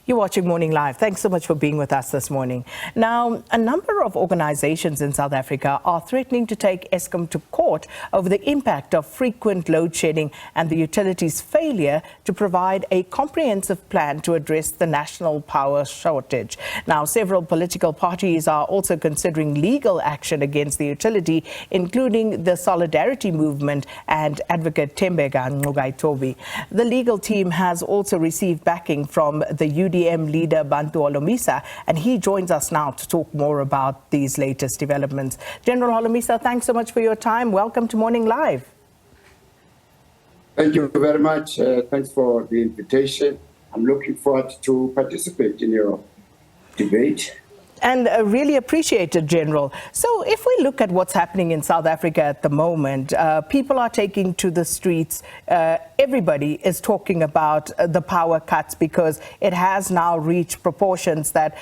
You're watching Morning Live. Thanks so much for being with us this morning. Now, a number of organizations in South Africa are threatening to take Eskom to court over the impact of frequent load shedding and the utility's failure to provide a comprehensive plan to address the national power shortage. Now, several political parties are also considering legal action against the utility, including the Solidarity Movement and advocate Tembeka Ngcukaitobi. The legal team has also received backing from the UDM Leader Bantu Holomisa, and he joins us now to talk more about these latest developments. General Holomisa, thanks so much for your time. Welcome to Morning Live. Thank you very much. Thanks for the invitation. I'm looking forward to participate in your debate. And really appreciate it, General. So if we look at what's happening in South Africa at the moment, people are taking to the streets. Everybody is talking about the power cuts because it has now reached proportions that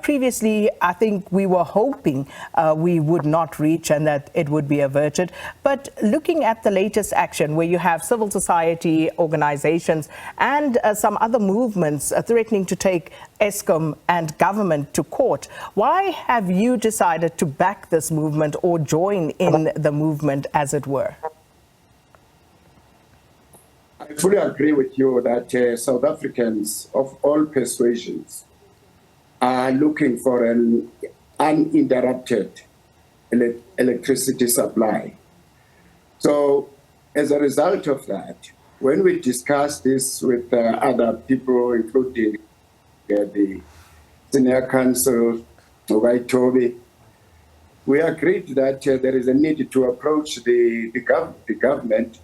previously I think we were hoping we would not reach and that it would be averted. But looking at the latest action where you have civil society organizations and some other movements threatening to take Eskom and government to court, why have you decided to back this movement or join in the movement, as it were? I fully agree with you that South Africans of all persuasions are looking for an uninterrupted electricity supply. So as a result of that, when we discuss this with other people, including the Senior Counsel, Ngcukaitobi, we agreed that there is a need to approach the government,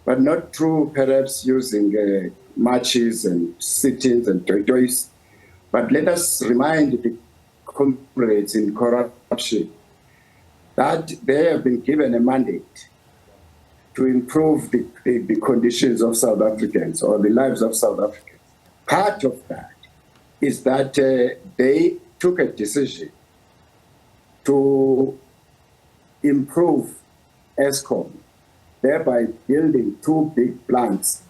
but not through perhaps using marches and sit-ins and toys, but let us remind the comrades in corruption that they have been given a mandate to improve the conditions of South Africans or the lives of South Africans. Part of that is that they took a decision to improve Eskom, thereby building two big plants.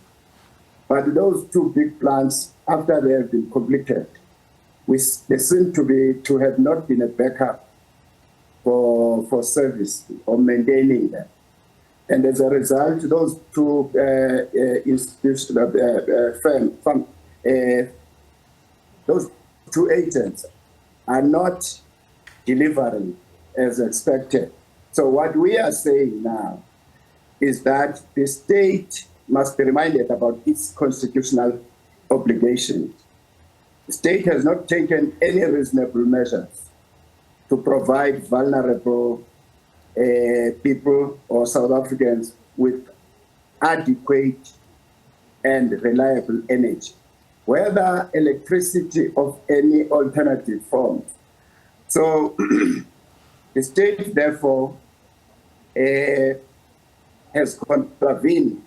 But those two big plants, after they have been completed, they seem to have not been a backup for service or maintaining them. And as a result, those two those two agents are not delivering as expected. So what we are saying now is that the state must be reminded about its constitutional obligations. The state has not taken any reasonable measures to provide vulnerable people or South Africans with adequate and reliable energy, whether electricity of any alternative forms. So the state, therefore, has contravened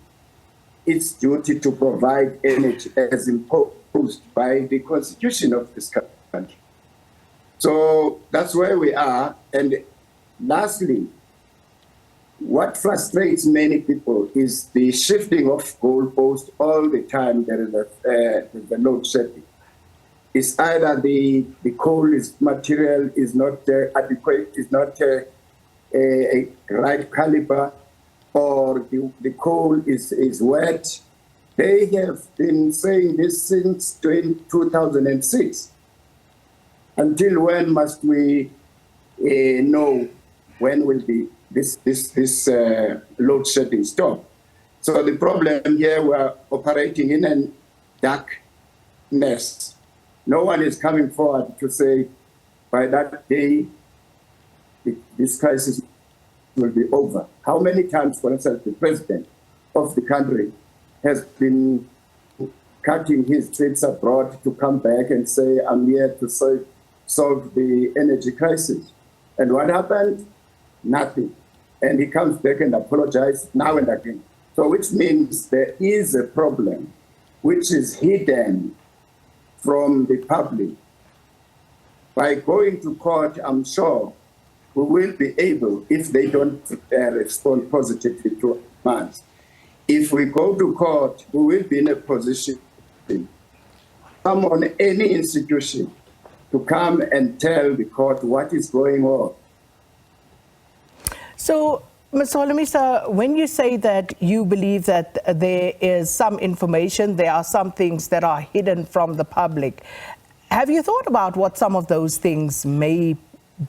its duty to provide energy as imposed by the constitution of this country. So that's where we are. And lastly, what frustrates many people is the shifting of goalposts all the time. There is the load shedding. It's either the coal material is not adequate, is not a right caliber, or the coal is wet. They have been saying this since 2006. Until when must we know when will be this load shedding stop? So the problem here, we're operating in a darkness. No one is coming forward to say by that day this crisis will be over. How many times, for instance, the president of the country has been cutting his trips abroad to come back and say, I'm here to solve the energy crisis. And what happened? Nothing. And he comes back and apologizes now and again. So which means there is a problem which is hidden from the public. By going to court, I'm sure we will be able, if they don't respond positively to us, if we go to court, we will be in a position summon any institution to come and tell the court what is going on. So, Ms. Holomisa, when you say that you believe that there is some information, there are some things that are hidden from the public, have you thought about what some of those things may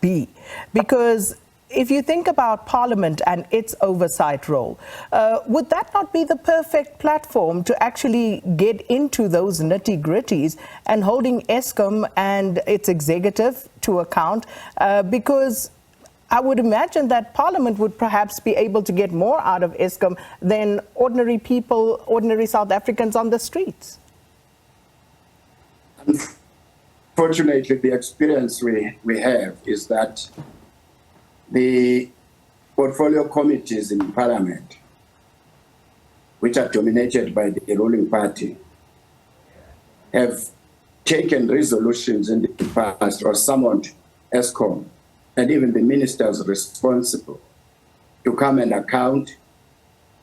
be? Because if you think about Parliament and its oversight role, would that not be the perfect platform to actually get into those nitty-gritties and holding Eskom and its executive to account? Because I would imagine that Parliament would perhaps be able to get more out of Eskom than ordinary people, ordinary South Africans on the streets. Unfortunately, the experience we have is that the portfolio committees in Parliament, which are dominated by the ruling party, have taken resolutions in the past or summoned Eskom and even the ministers responsible to come and account.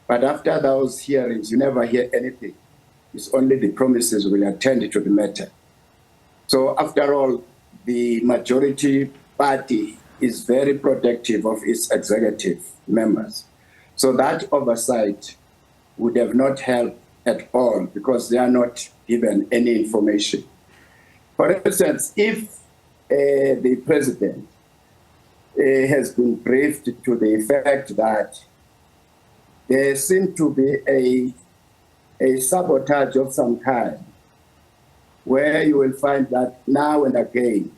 But after those hearings, you never hear anything. It's only the promises will attend to the matter. So after all, the majority party is very protective of its executive members. So that oversight would have not helped at all because they are not given any information. For instance, if the president has been briefed to the effect that there seemed to be a sabotage of some kind, where you will find that now and again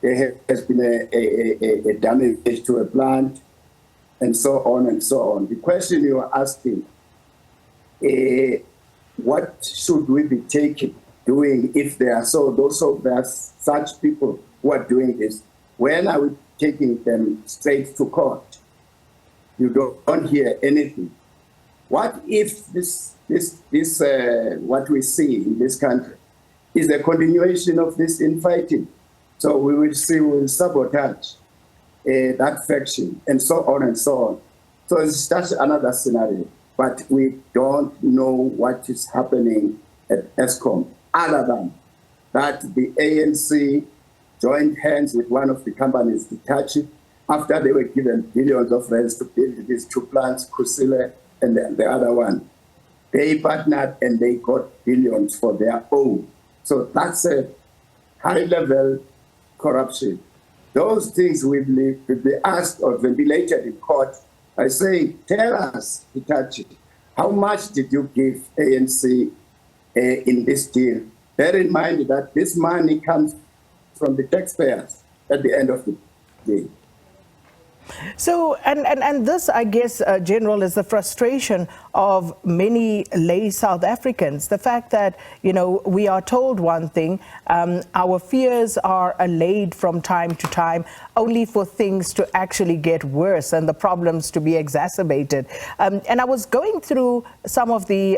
there has been a damage to a plant, and so on and so on. The question you are asking, what should we be doing if there are there are such people who are doing this? When are we taking them straight to court? You don't hear anything. What if this what we see in this country is a continuation of this infighting? So we will sabotage that faction and so on and so on. So it's just another scenario, but we don't know what is happening at Eskom other than that the ANC joined hands with one of the companies to touch it after they were given billions of rands to build these two plants, Kusile and the other one. They partnered and they got billions for their own. So that's a high-level corruption. Those things will be asked or ventilated in court by saying, tell us, Hitachi, how much did you give ANC in this deal? Bear in mind that this money comes from the taxpayers at the end of the day. So, and this, I guess, General, is the frustration of many lay South Africans. The fact that, you know, we are told one thing, our fears are allayed from time to time, only for things to actually get worse and the problems to be exacerbated. And I was going through some of the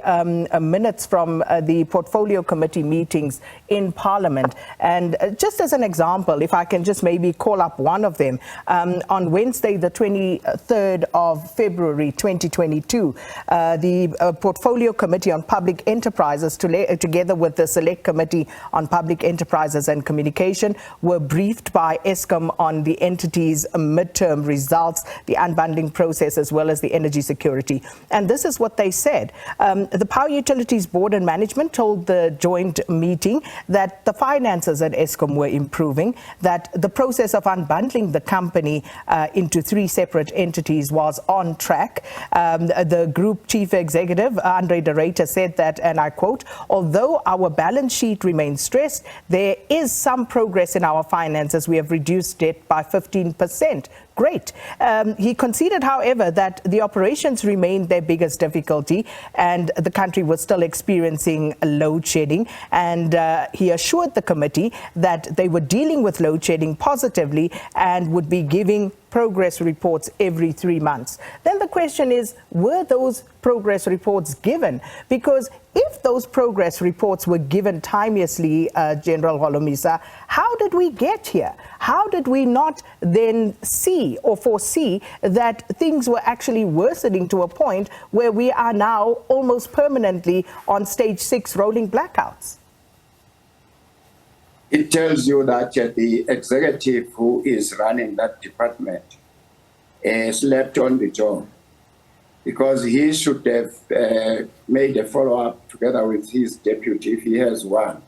minutes from the Portfolio Committee meetings in Parliament. And just as an example, if I can just maybe call up one of them, on Wednesday, the 23rd of February 2022, the Portfolio Committee on Public Enterprises, together with the Select Committee on Public Enterprises and Communication, were briefed by Eskom on the entity's midterm results, the unbundling process, as well as the energy security. And this is what they said. The Power Utilities Board and Management told the joint meeting that the finances at Eskom were improving, that the process of unbundling the company into three separate entities was on track. The Group Chief Executive, Andre de Ruyter, said that, and I quote, although our balance sheet remains stressed, there is some progress in our finances. We have reduced debt by 15%. Great. He conceded, however, that the operations remained their biggest difficulty and the country was still experiencing load shedding. And he assured the committee that they were dealing with load shedding positively and would be giving progress reports every 3 months. Then the question is, were those progress reports given? Because if those progress reports were given timeously, General Holomisa, how did we get here? How did we not then see or foresee that things were actually worsening to a point where we are now almost permanently on stage 6 rolling blackouts? it tells you that the executive who is running that department slept on the job, because he should have made a follow-up together with his deputy, if he has one,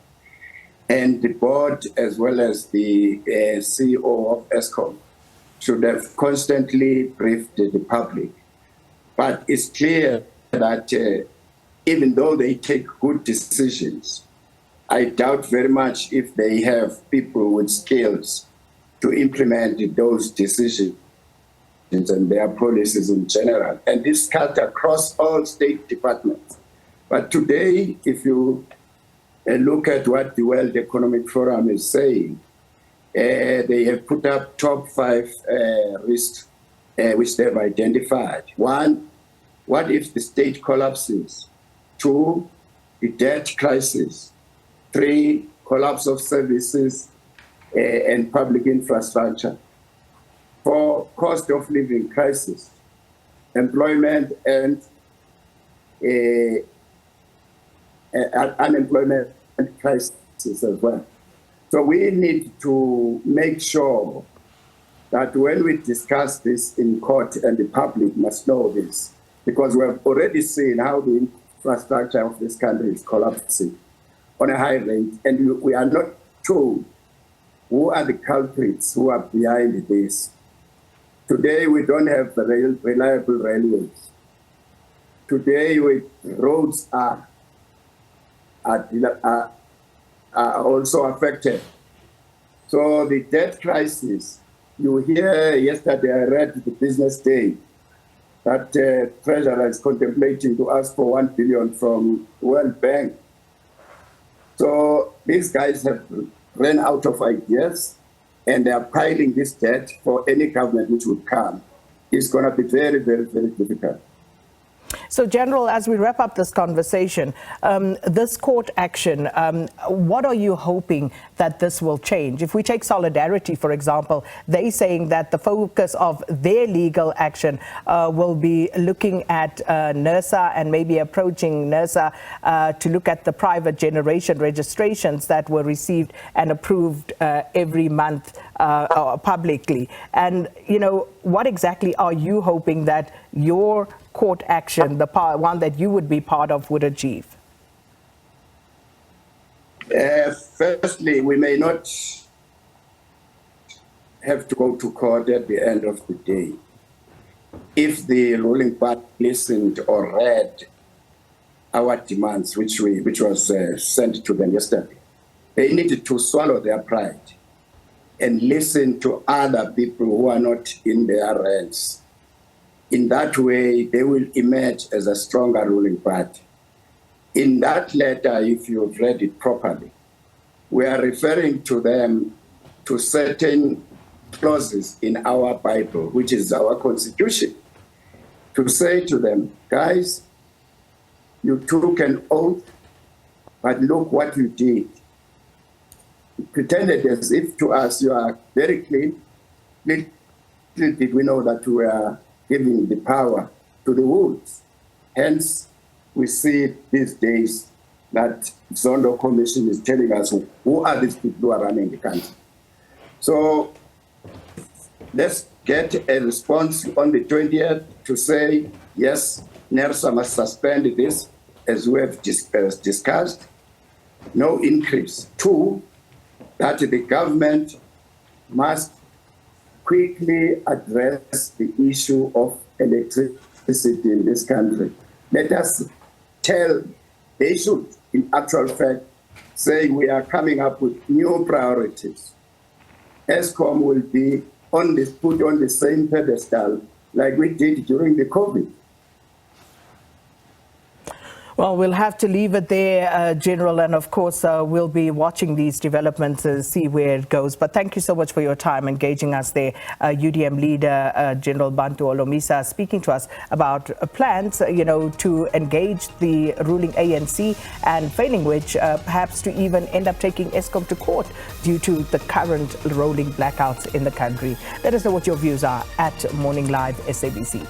and the board as well as the CEO of Eskom should have constantly briefed the public. But it's clear that even though they take good decisions, I doubt very much if they have people with skills to implement those decisions and their policies in general. And this cut across all state departments. But today, if you look at what the World Economic Forum is saying, they have put up top 5 risks which they've identified. 1, what if the state collapses? 2, the debt crisis. 3, collapse of services and public infrastructure. 4, cost of living crisis, employment and unemployment crisis as well. So we need to make sure that when we discuss this in court, and the public must know this, because we have already seen how the infrastructure of this country is collapsing on a high rate, and we are not told who are the culprits who are behind this. Today, we don't have reliable railways. Today, roads are also affected. So the debt crisis, you hear yesterday, I read the Business Day, that Treasurer is contemplating to ask for 1 billion from World Bank. So these guys have ran out of ideas, and they are piling this debt for any government which would come. It's going to be very, very, very difficult. So, General, as we wrap up this conversation, this court action, what are you hoping that this will change? If we take Solidarity, for example, they're saying that the focus of their legal action will be looking at NERSA and maybe approaching NERSA to look at the private generation registrations that were received and approved every month publicly. And, you know, what exactly are you hoping that your court action, the one that you would be part of, would achieve? Firstly, we may not have to go to court at the end of the day. If the ruling party listened or read our demands, which was sent to them yesterday, they needed to swallow their pride and listen to other people who are not in their ranks. In that way, they will emerge as a stronger ruling party. In that letter, if you've read it properly, we are referring to them to certain clauses in our Bible, which is our constitution, to say to them, guys, you took an oath, but look what you did. You pretended as if to us you are very clean. Little did we know that we are giving the power to the wolves. Hence, we see these days that Zondo Commission is telling us who are these people who are running the country. So let's get a response on the 20th to say, yes, NERSA must suspend this, as we have discussed, no increase. 2, that the government must quickly address the issue of electricity in this country. Let us tell, they should, in actual fact, say we are coming up with new priorities. Eskom will be put on the same pedestal like we did during the COVID. Well, we'll have to leave it there, General, and of course we'll be watching these developments and see where it goes. But thank you so much for your time engaging us there. UDM Leader General Bantu Holomisa speaking to us about plans, to engage the ruling ANC, and failing which, perhaps to even end up taking Eskom to court due to the current rolling blackouts in the country. Let us know what your views are at Morning Live SABC.